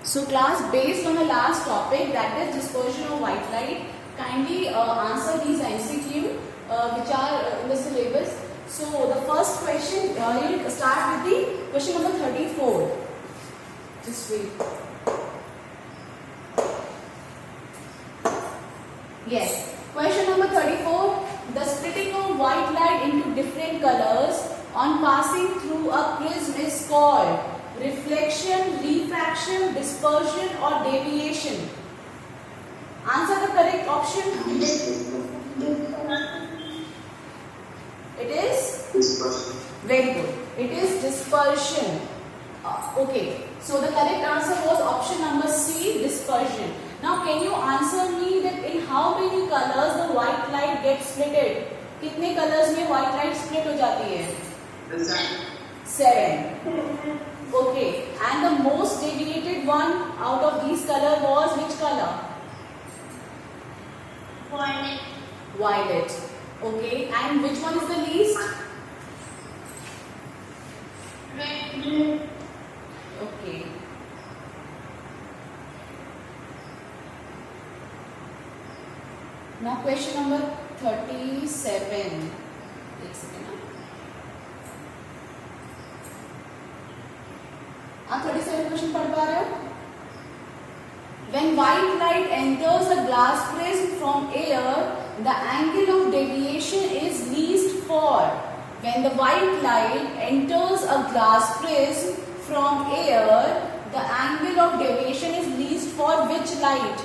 So class, based on the last topic, that is dispersion of white light, kindly answer these MCQ which are in the syllabus. So the first question, you will start with the question number 34. Just wait. Yes. Question number 34. The splitting of white light into different colors on passing through a prism is called reflection, refraction, dispersion or deviation. Answer the correct option. It is Dispersion. very good. It is dispersion. Okay. So the correct answer was option number C, dispersion. Now can you answer me that in how many colors the white light gets splitted? कितने colors में white light split हो जाती है? 7. Okay. And the most deviated one out of these color was which color? Violet. Violet. Okay. And which one is the least? Red. Okay. Now question number 37. एक second. आप 37 question पढ़ पा रहे हो? When white light enters a glass prism from air, the angle of deviation is least for. When the white light enters a glass prism from air, the angle of deviation is least for which light?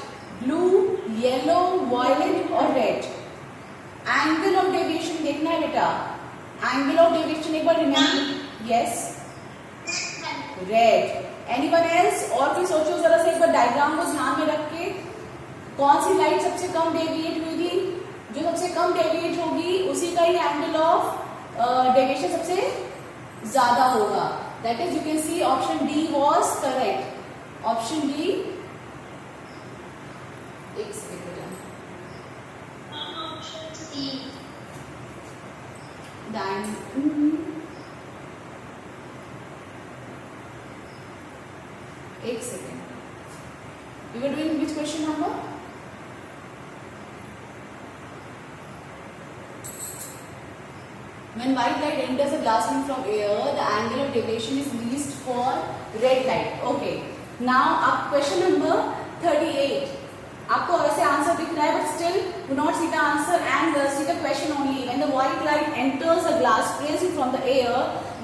Blue, yellow, violet or red? Angle of deviation देखना है बेटा. Angle of deviation एक बार remember. Yes. Red. Anyone else? और भी सोचो जरा से एक बार डायग्राम को ध्यान में रख के कौन सी लाइट सबसे कम डेविएट हुई थी? जो सबसे कम डेविएट होगी उसी का ही एंगल ऑफ डेविएशन सबसे ज्यादा होगा. That is, you can see option D was correct. Option D. एक सेकंड बेटा. Option C. एक second. You were doing which question number? When white light enters a glass room from air, the angle of deviation is least for red light. Okay. Now up question number 38. आपको वैसे answer दिख रहा है, but still do not see the answer and see the question only. When the white light enters a glass prism from the air,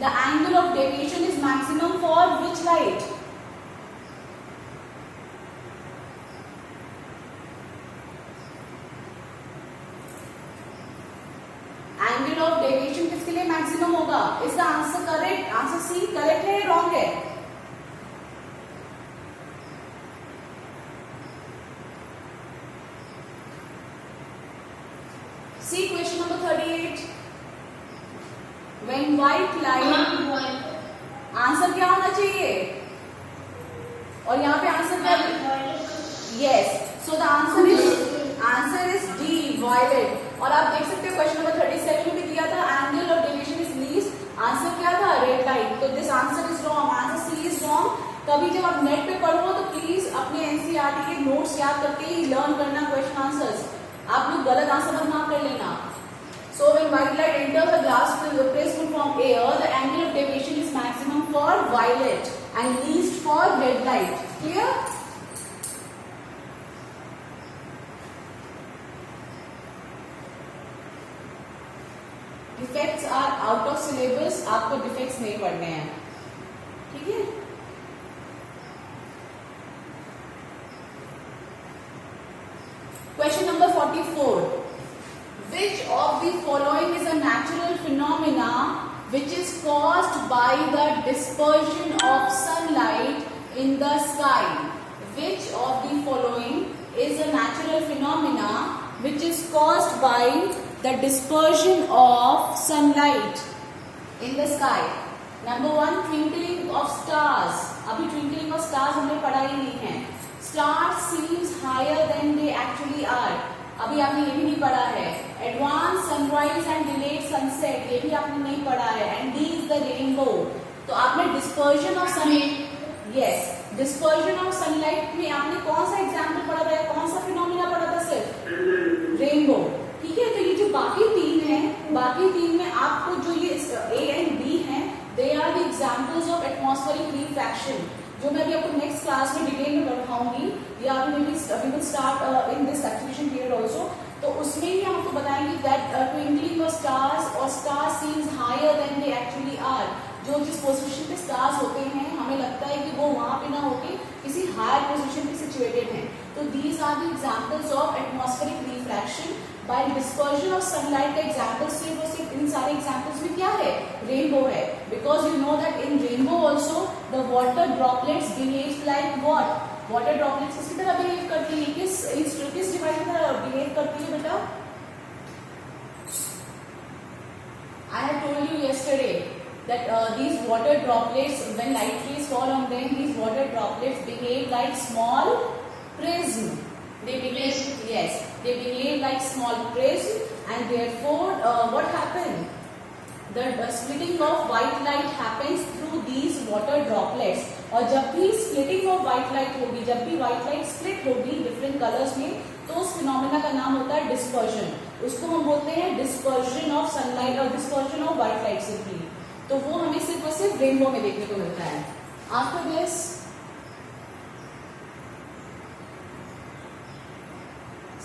the angle of deviation is maximum for which light? Angle of deviation किसके लिए maximum होगा? Is the answer correct? Answer C correct है या wrong है? See question number 38. When white light, answer क्या होना चाहिए? और यहाँ पे आंसर क्या है? Yes. So the answer is D, violet. और आप देख सकते हो क्वेश्चन नंबर 37 में भी दिया था angle of deviation is least. Answer क्या था? Red light. तो this answer is wrong. Answer C is wrong. कभी जब आप नेट पे पढ़ो तो प्लीज अपने एनसीईआरटी के नोट्स याद करके ही लर्न करना क्वेश्चन आंसर्स. आप लोग गलत आंसर बस ना कर लेना. So when white light enters a glass prism from air, the angle of deviation is maximum for violet and least for red light. Clear? Defects are out of syllabus. आपको defects नहीं पढ़ने हैं. ठीक है. Question number 44. Which of the following is a natural phenomena which is caused by the dispersion of sunlight in the sky? Which of the following is a natural phenomena which is caused by the dispersion of sunlight in the sky? Number 1, twinkling of stars. अभी twinkling of stars हमने पढ़ा ही नहीं है. Stars seems higher than they actually are. अभी आपने ये भी नहीं पढ़ा है. Advanced sunrise and delayed sunset, ये भी आपने नहीं पढ़ा है. And D is the rainbow. तो आपने dispersion of sun, yes, dispersion of sunlight में आपने कौन सा एग्जाम्पल पढ़ा था, कौन सा फिनोमिना पढ़ा था? सिर्फ रेनबो। ठीक है, तो ये जो बाकी तीन है, बाकी तीन में आपको जो ये ए एंड बी हैं, they are the examples of atmospheric refraction, जो मैं अभी आपको नेक्स्ट क्लास में डिटेल में पढ़ाऊंगी, या we will start in this activation period also. तो उसमें ही आपको बताएंगे दैट ट्विंकलिंग ऑफ स्टार्स और star seems higher than they actually are. जो जिस पोजीशन पे स्टार्स होते हैं हमें लगता है कि वो वहां पे ना होके किसी हायर पोजीशन पे सिचुएटेड हैं। तो these are the examples of atmospheric refraction by dispersion of sunlight. का एग्जांपल सिर्फ और सिर्फ इन सारे एग्जांपल्स में क्या है? रेनबो है। Because you know that in rainbow also the water droplets behave like what? Water droplets किसकी तरह बिहेव करती है? किस डिवाइस की तरह बिहेव करती है बेटा? I have told you yesterday that these water droplets, when light rays fall on them, these water droplets behave like small prism. They behave, yes, they behave like small prism, and therefore what happened? The splitting of white light happens through these water droplets. और जब भी splitting of white light होगी, जब भी white light split होगी different colors में, तो उस phenomena का नाम होता है dispersion. उसको हम बोलते हैं dispersion of sunlight और dispersion of white light simply. तो वो हमें सिर्फ और सिर्फ रेनबो में देखने को मिलता है। After this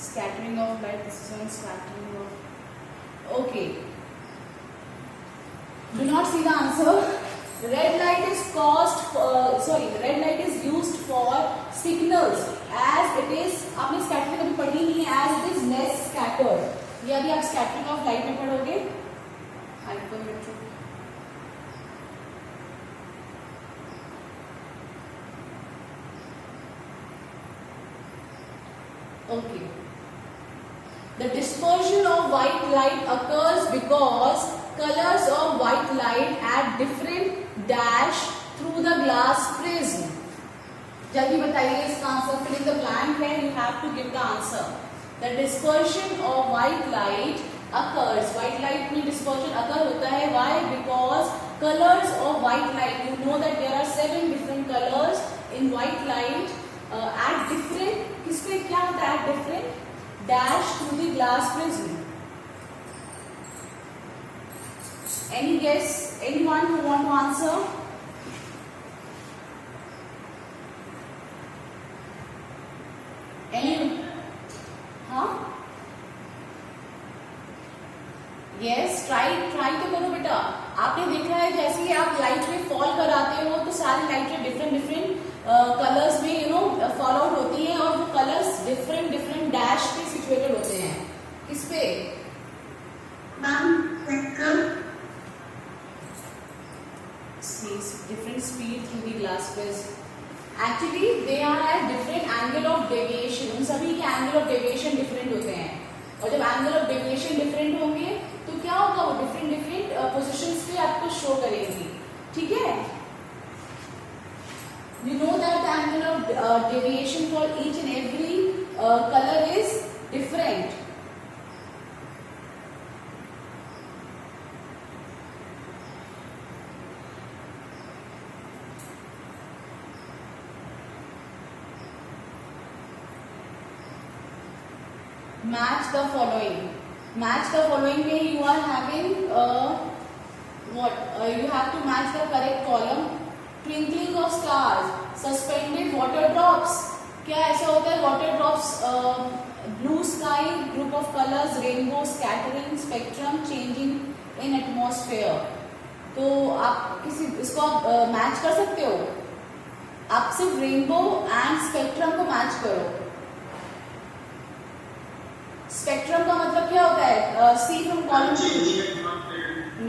scattering of light, this is scattering of, okay, do not see the answer. Red light is red light is used for signals as it is, आपने स्कैटरिंग कभी पढ़ी नहीं है, as it is less scattered. ये अभी आप scattering of light में पढ़ोगे। Okay. The dispersion of white light occurs because colors of white light at different dash through the glass prism. जल्दी बताइए इसका answer. Fill in the blank है, you have to give the answer. The dispersion of white light occurs. White light में dispersion occur होता है. Why? Because colors of white light. You know that there are 7 different colors in white light. At different, किसपे क्या होता है? At different dash through the glass prism. Any guess? Anyone who want to answer? Any? हाँ? Yes, try तो करो बेटा। आपने देखा है जैसे ही आप लाइट में फॉल कराते हो तो सारी लाइटें डिफरेंट कलर्स में फॉल आउट होती हैं, और वो कलर्स डिफरेंट डैश पे सिचुएटेड होते हैं। किस पे? Different speed through the glass prism. Actually they are at different angle of deviation. उन सभी के एंगल ऑफ डेविएशन डिफरेंट होते हैं, और जब एंगल ऑफ डेविएशन डिफरेंट होंगे तो क्या होगा? वो डिफरेंट पोजिशंस पे आपको शो करेंगी। ठीक है, you know that the angle of deviation for each and every color is different. Match the following. Match the following में you are having what? You have to match the correct column. Twinkling of stars, suspended water drops. क्या ऐसा होता है? Water drops, blue sky, group of colours, rainbow, scattering, spectrum, changing in atmosphere. तो आप इसको match कर सकते हो। आप सिर्फ रेनबो एंड स्पेक्ट्रम को मैच करो। स्पेक्ट्रम का मतलब क्या होता है? सी फ्रॉम कॉलम।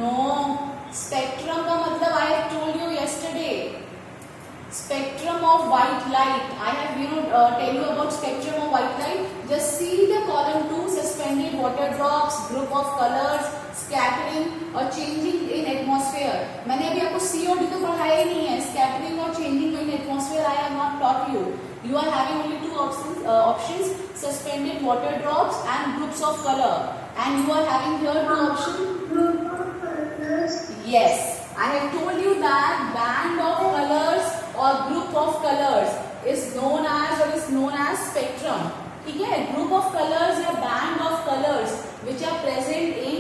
नो, स्पेक्ट्रम का मतलब I have told you yesterday. Spectrum of white light. I have tell you about spectrum of white light. Just see the column 2, suspended water drops, group of colors, scattering और changing in atmosphere. मैंने अभी आपको C और D तो पढ़ाया ही नहीं है। Scattering और changing in atmosphere I have not taught you. You are having only 2 options: suspended water drops and groups of color. And you are having here 2 options. Yes, I have told you that band of colors or group of colors is known as spectrum. ठीक है, group of colors या band of colors which are present in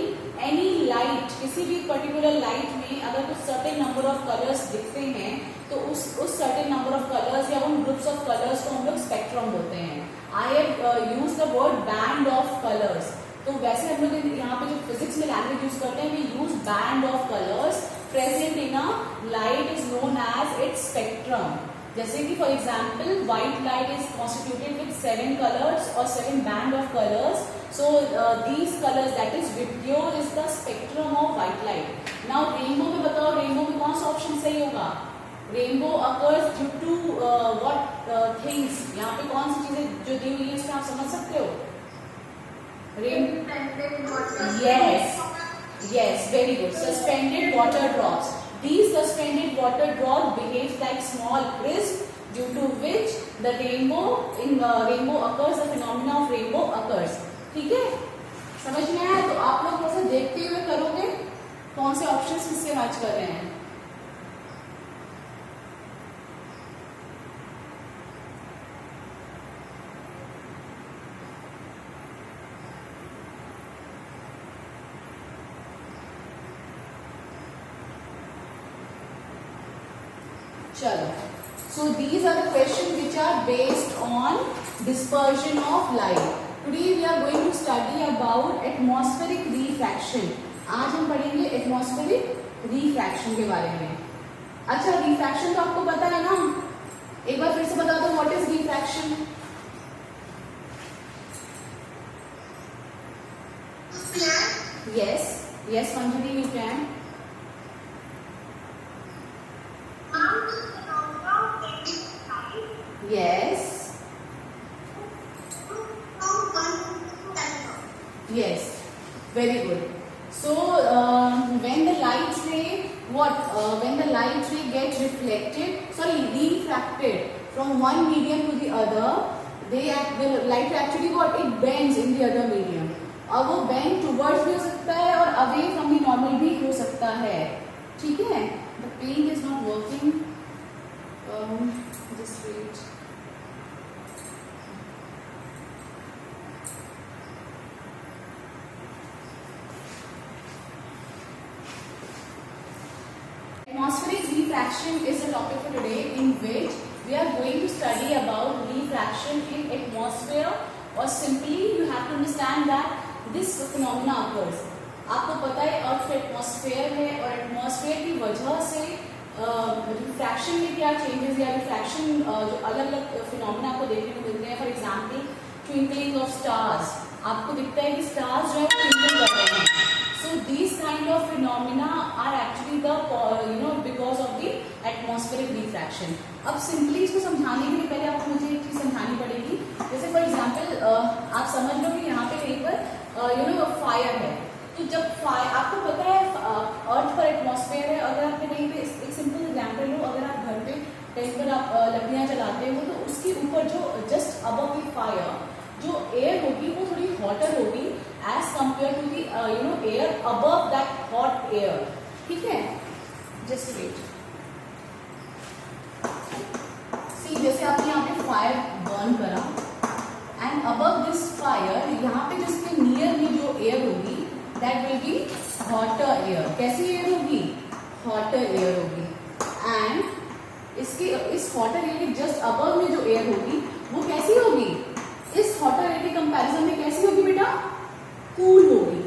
any light, किसी भी particular light में अगर कुछ certain number of colors दिखते हैं तो उस certain number of colors या उन groups of colors को हम लोग spectrum बोलते हैं. I have used the word band of colors. तो वैसे हम लोग यहाँ पे जो फिजिक्स में लैंग्वेज यूज करते हैं, we use band of colors present in a light is known as its spectrum. जैसे कि for example white light is constituted with 7 colours और 7 band of colours. So these colours that is VIBGYOR is the spectrum of white light. Now rainbow में बताओ, rainbow में कौन सा option सही होगा? Rainbow occurs due to what things? यहाँ पे कौन सी चीजें जो दी हुई है उसमें आप समझ सकते हो? Yes, very good. Suspended water drops. These suspended water drops behave like small crisp, due to which the rainbow occurs. The phenomena of rainbow occurs. ठीक है, समझ में आया? तो आप लोग कैसे देखते हुए करोगे कौन से ऑप्शंस किससे मैच कर रहे हैं. चलो, so these are the questions which are based on dispersion of light. Today we are going to study about atmospheric refraction. आज हम पढ़ेंगे atmospheric refraction के बारे में. अच्छा, refraction तो आपको पता है ना? एक बार फिर से बता दो, what is refraction? Yes, Manjari, you can. Yes, very good. So when the light ray gets refracted from one medium to the other, the light actually it bends in the other medium. और वो bend towards भी हो सकता है और away from the normal भी हो सकता है. ठीक है? The pen is not working. Just wait. Atmospheric refraction is the topic for today, in which we are going to study about refraction in atmosphere, or simply you have to understand that this phenomena occurs. आपको पता है earth atmosphere है और atmosphere की वजह से refraction में क्या चेंजेस या रिफ्रैक्शन जो अलग अलग फिनोमेना आपको देखने को मिलते हैं. For example twinkling of stars, आपको दिखता है कि स्टार्स जो है ट्विंकल कर रहे हैं. So these kind of phenomena are actually the because of the atmospheric refraction. अब सिंपली इसको समझाने के लिए पहले आपको मुझे एक चीज समझानी पड़ेगी. जैसे फॉर एग्जांपल आप समझ लो कि यहाँ पे कहीं पर फायर है. तो जब फायर, आपको पता है अर्थ पर एटमॉस्फेयर है. अगर आपने कहीं पे एक सिंपल एग्जांपल लो, अगर आप घर पे कहीं पर आप लकड़ियाँ जलाते हो तो उसके ऊपर जो जस्ट अबव द फायर जो एयर होगी वो थोड़ी हॉटर होगी as compared to the air above that hot air. ठीक है? Just wait. See, जैसे आपने यहाँ पे फायर बर्न करा and above this fire यहाँ पे जिसके नियर में जो एयर होगी that will be hotter air. कैसी एयर होगी? hotter air होगी. and इस hotter air के just above में जो एयर होगी वो कैसी होगी? इस hotter air के कंपैरिजन में कैसी होगी बेटा? कूल होगी.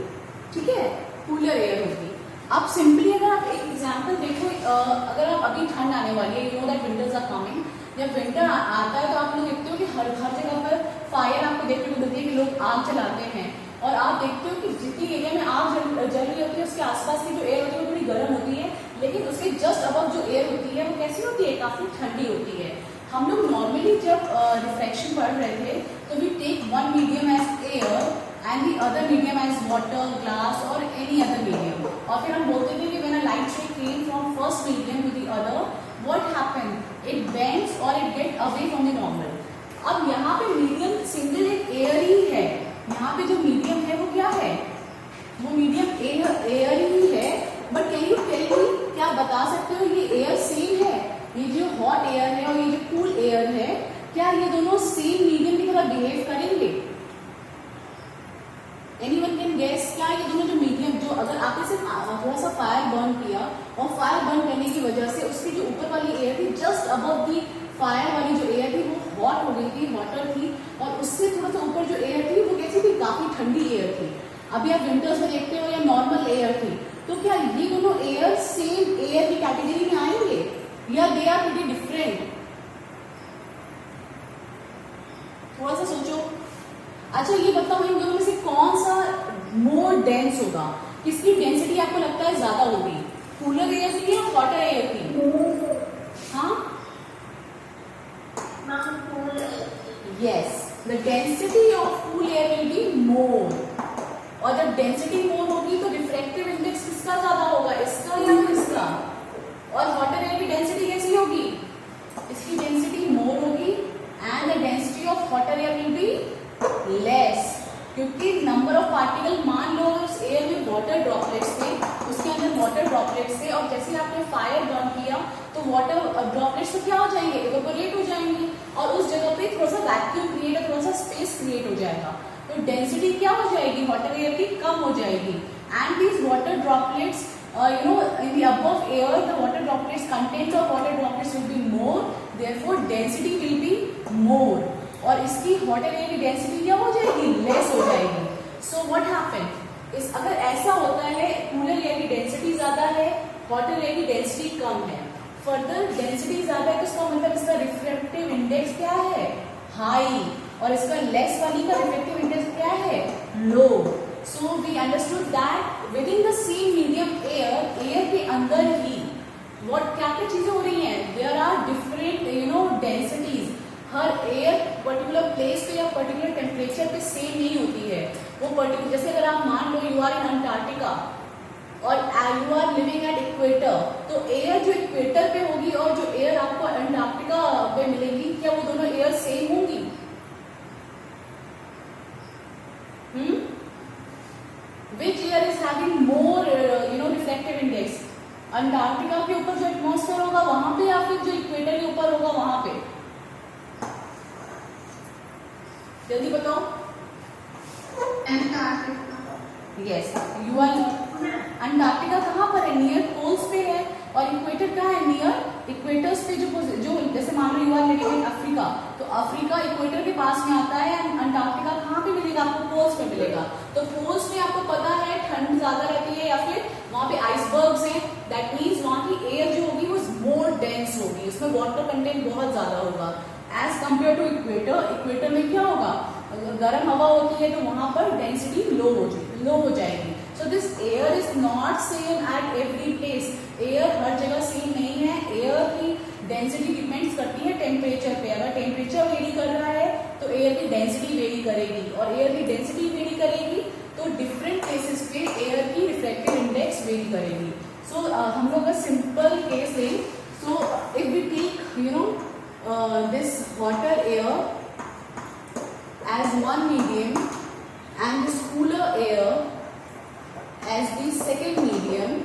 ठीक है? कूलर एयर होगी. अब सिंपली अगर आप एक एग्जांपल देखो, अगर आप अभी ठंड आने वाली है, you know that winters are coming. जब विंटर आता है तो आप लोग देखते हो कि हर जगह पर फायर आपको देखने को मिलती है कि लोग आग जलाते हैं. और आप देखते हो कि जितनी एरिया में आग जल रही होती है उसके आसपास की जो एयर होती है वो थोड़ी गर्म होती है, लेकिन उसके जस्ट अबव जो एयर होती है वो कैसी होती है? काफी ठंडी होती है. हम लोग नॉर्मली जब रिफ्रैक्शन पढ़ रहे थे तो we take one medium as air and the other medium as water, glass or any other medium. और फिर हम बोलते थे कि when a light ray came from first medium to the other, what happened? It bends or it get away from the normal. अब यहाँ पे medium single एक एयर ही है. यहाँ पे जो medium है वो क्या है? वो medium एयर ही है. But can you tell me, क्या बता सकते हो ये एयर सेम है? ये जो हॉट एयर है और ये जो कूल एयर है, क्या ये दोनों सेम मीडियम की तरह बिहेव करेंगे? Anyone can guess? क्या ये दोनों जो मीडियम, जो अगर आपने सिर्फ थोड़ा सा फायर बर्न किया और फायर बर्न करने की वजह से उसकी जो ऊपर वाली एयर थी, जस्ट अबव दी फायर वाली जो एयर थी वो हॉट हो गई थी, हॉटर थी, और उससे थोड़ा सा ऊपर जो एयर थी वो कैसी थी? काफी ठंडी एयर थी। अभी आप विंटर्स में देखते हो या नॉर्मल एयर थी, तो क्या ये दोनों एयर सेम एयर की कैटेगरी में आएंगे या दे आर प्रीटी डिफरेंट? थोड़ा सा सोचो। अच्छा ये बताओ, इन दोनों में से कौन सा मोर डेंस होगा? किसकी डेंसिटी आपको लगता है ज्यादा होगी? कूलर एयर की या हॉटर एयर की? हाँ, yes, the density of cool air will be more. और जब डेंसिटी मोर होगी तो रिफ्रैक्टिव इंडेक्स किसका ज्यादा होगा? इसका या इसका? और हॉटर एयर की डेंसिटी कैसी होगी? इसकी डेंसिटी मोर होगी and the density of hotter air will be less, क्योंकि नंबर ऑफ पार्टिकल, मान लो उस एयर में वाटर ड्रॉपलेट्स थे, उसके अंदर वाटर ड्रॉपलेट्स थे, और जैसे आपने फायर बर्न किया तो वाटर ड्रॉपलेट्स तो क्या हो जाएंगे? इवेपोरेट हो जाएंगे, और उस जगह पे थोड़ा सा वैक्यूम क्रिएट, थोड़ा सा स्पेस क्रिएट हो जाएगा, तो डेंसिटी क्या हो जाएगी? हॉटर एयर की कम हो जाएगी। And these water droplets, in the above air, the water droplets, contents of water droplets will be more, therefore density will be more. और इसकी हॉटर एयर की डेंसिटी क्या हो जाएगी? लेस हो जाएगी। सो व्हाट हैपन इस, अगर ऐसा होता है, कूलर एयर की डेंसिटी ज्यादा है, हॉटर एयर की डेंसिटी कम है, फर्दर डेंसिटी ज्यादा है तो इसका मतलब इसका रिफ्रैक्टिव इंडेक्स क्या है? हाई, और इसका लेस वाली का रिफ्रैक्टिव इंडेक्स क्या है? लो। So we understood that within the same medium air, air के अंदर ही व्हाट क्या क्या चीजें हो रही हैं? There are different densities. हर एयर पर्टिकुलर प्लेस पे या पर्टिकुलर टेम्परेचर पे सेम नहीं होती है। वो पर्टिकुलर, जैसे अगर आप मान लो यू आर इन अंटार्कटिका और you are living at equator, तो एयर जो इक्वेटर पे होगी और जो एयर आपको अंटार्कटिका पे मिलेगी, क्या वो दोनों एयर सेम होंगी? Which air is having more refractive index? Antarctica के ऊपर जो एटमॉस्फेयर होगा वहां पे, या फिर जो इक्वेटर के ऊपर होगा वहां पे? जल्दी बताओ। यस, यू आर अंटार्कटिका कहाँ पर है? नियर पोल्स पे है, और इक्वेटर कहाँ है? नियर इक्वेटर्स पे। जो जैसे मान लो you are living in Africa, तो अफ्रीका इक्वेटर के पास में आता है, एंड अंटार्कटिका कहाँ पे मिलेगा आपको? पोल्स पे मिलेगा। तो पोल्स में आपको पता है ठंड ज्यादा रहती है, या फिर वहां पे आइसबर्ग्स हैं, दैट मीन्स वहां की एयर जो होगी वो मोर डेंस होगी, उसमें वाटर कंटेंट बहुत ज्यादा होगा as compare to equator. Equator में क्या होगा? गर्म हवा होती है तो वहां पर डेंसिटी लो हो जाएगी। So this air is not same at every place. Air हर जगह सेम नहीं है। एयर की डेंसिटी डिपेंड्स करती है टेम्परेचर पे। अगर टेम्परेचर वेरी कर रहा है तो एयर की डेंसिटी वेरी करेगी, और एयर की डेंसिटी वेरी करेगी तो डिफरेंट प्लेसेस पे एयर की रिफ्रैक्टिव इंडेक्स वेरी करेगी। सो हम लोग का सिंपल केस है, so if we take this hotter air as one medium and this cooler air as the second medium,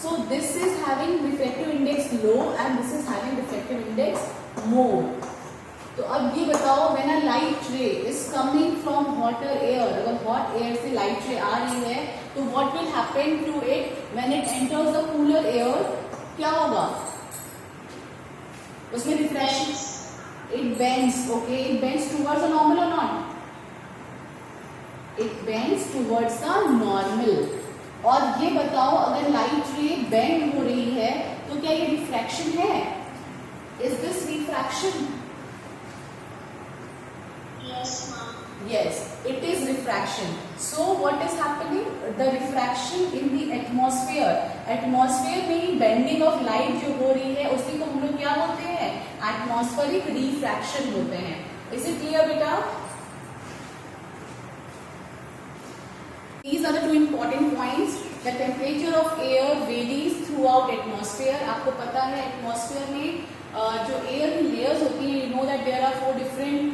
so this is having refractive index low and this is having refractive index more. तो अब ये बताओ, when a light ray is coming from hotter air, अगर hot air से light ray आ रही है तो what will happen to it when it enters the cooler air? क्या होगा उसमें? Refraction, it bends, okay, it bends towards the normal or not? It bends towards the normal. और ये बताओ, अगर लाइट रे बेंड हो रही है तो क्या ये रिफ्रैक्शन है? Is this refraction? Yes, ma'am. Yes, it is refraction. So what is happening? The refraction in the atmosphere. Atmosphere में ही bending of light जो हो रही है उसी को हम लोग क्या बोलते हैं? Atmospheric refraction बोलते हैं। Is it clear बेटा? These are the two important points. The temperature of air varies throughout atmosphere. आपको पता है atmosphere में जो air की layers होती हैं, you know that there are 4 different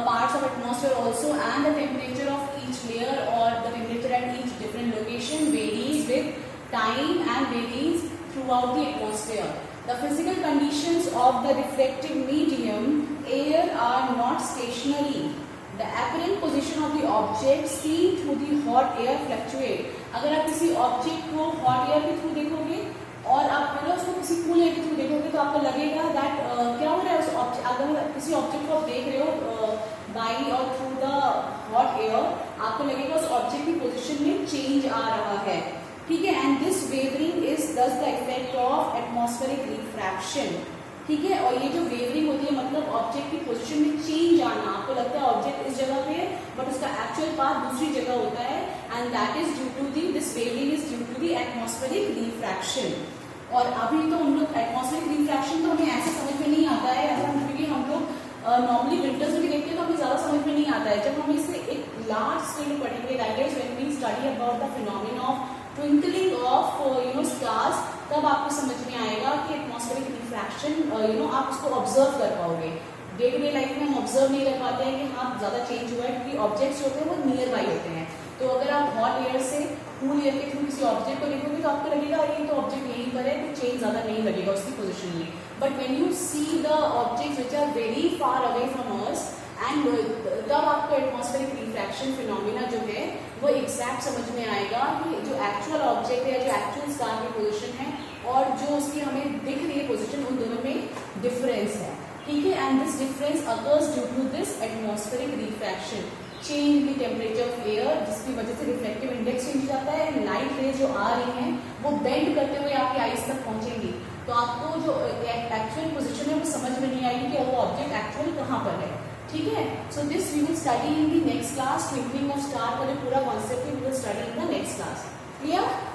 parts of atmosphere also, and the temperature of each layer or the temperature at each different location varies with time and varies throughout the atmosphere. The physical conditions of the reflective medium air are not stationary. The apparent position of the object seen through the hot air fluctuate. अगर आप किसी object को hot air के through देखोगे और आप फिर उसको किसी कूल एयर के थ्रू देखोगे तो आपको लगेगा दैट क्या हो रहा है उस ऑब्जेक्ट, अगर किसी ऑब्जेक्ट को आप देख रहे हो बाई और थ्रू द हॉट एयर, आपको लगेगा उस ऑब्जेक्ट की पोजीशन में चेंज आ रहा है, ठीक है। एंड दिस वेवरिंग इज दस the effect of atmospheric refraction, ठीक है। और ये जो वेवरिंग होती है मतलब ऑब्जेक्ट की पोजीशन में चेंज आना, आपको लगता है ऑब्जेक्ट इस जगह पे है बट उसका एक्चुअल पाथ दूसरी जगह होता है, and that is due to the this wavering is due to the atmospheric refraction. और अभी तो हम लोग एटमॉस्फेरिक रिफ्रैक्शन तो हमें ऐसे समझ में नहीं आता है, ऐसा क्योंकि हम लोग नॉर्मली विंटर्स में भी देखते हैं तो हमें ज्यादा समझ में नहीं आता है। जब हम इसे एक लार्ज स्केल में पढ़ेंगे that is when we study about the phenomena of twinkling of stars, तब आपको समझ में आएगा कि एटमॉस्फेरिक रिफ्रैक्शन आप उसको ऑब्जर्व कर पाओगे। डे टू डे लाइफ में हम ऑब्जर्व नहीं कर पाते हैं कि हाँ ज्यादा चेंज हुआ है, क्योंकि ऑब्जेक्ट्स जो होते हैं वो नियर बाई होते हैं। तो अगर आप हॉट एयर से कूल एयर के थ्रू किसी ऑब्जेक्ट को देखोगे तो आपको लगेगा ये तो ऑब्जेक्ट यहीं पर है, तो चेंज ज्यादा नहीं लगेगा उसकी पोजीशन में। But when you see the objects which are very far away from us and तब आपको एटमॉस्फेरिक रिफ्रैक्शन फिनोमेना जो है वो एग्जैक्ट समझ में आएगा कि जो एक्चुअल ऑब्जेक्ट है, जो एक्चुअल स्टार की पोजीशन है और जो उसकी हमें दिख रही है पोजीशन, उन दोनों में डिफरेंस है, ठीक है। And this difference occurs due to this atmospheric refraction, change in temperature of air, जिसकी वजह से रिफ्लेक्टिव इंडेक्स चेंज हो जाता है एंड लाइट रेज जो आ रही हैं वो बेंड करते हुए आपकी आईज तक पहुंचेंगी, तो आपको जो एक्चुअल पोजीशन है वो समझ में नहीं आएगी कि वो ऑब्जेक्ट एक्चुअल कहाँ पर है, ठीक है। So this we will study in the next class, twinkling of star का जो पूरा कॉन्सेप्ट है we will study in the next class, clear.